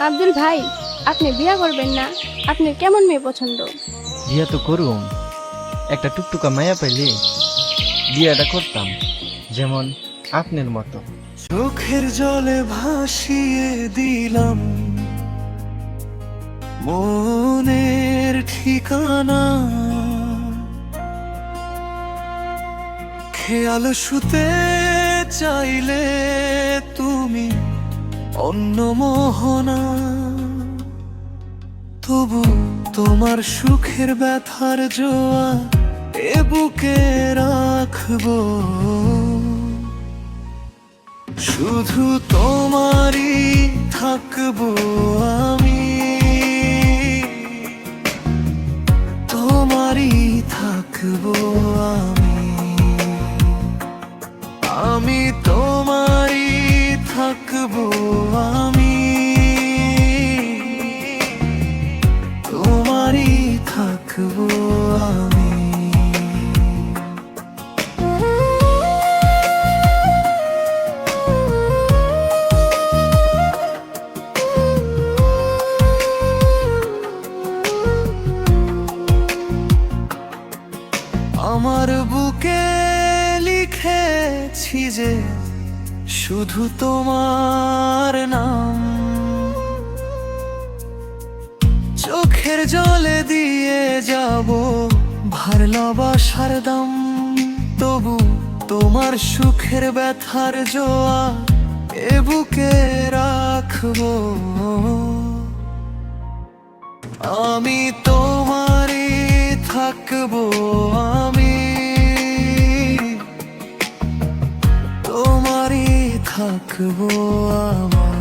আব্দুল ভাই, আপনি বিয়া করবেন না? আপনার কেমন মেয়ে পছন্দ? বিয়া তো করুম, একটা টুকটুকা মায়া পাইলে বিয়াটা করতাম, যেমন আপনার মতো। চোখের জলে ভাসিয়ে দিলাম মনের ঠিকানা, খেয়াল শুতে চাইলে তুমি অন্য মোহনা, তবু তোমার সুখের ব্যথার জোয়া এ বুকে রাখবো, শুধু তোমারই থাকবো আমি, তোমারই থাকবো আমি, আমি তোমারই থাকবো আমি, তোমারই থাকবো আমি। আমার বুকে লিখেছি যে শুধু তোমার নাম, চোখের জলে দিয়ে যাব ভালোবাসার দাম, তবু তোমার সুখের ব্যথার জোয়া এ বুকে রাখবো, আমি তোমারই থাকবো আমি, তোমারই থাকবো আমার।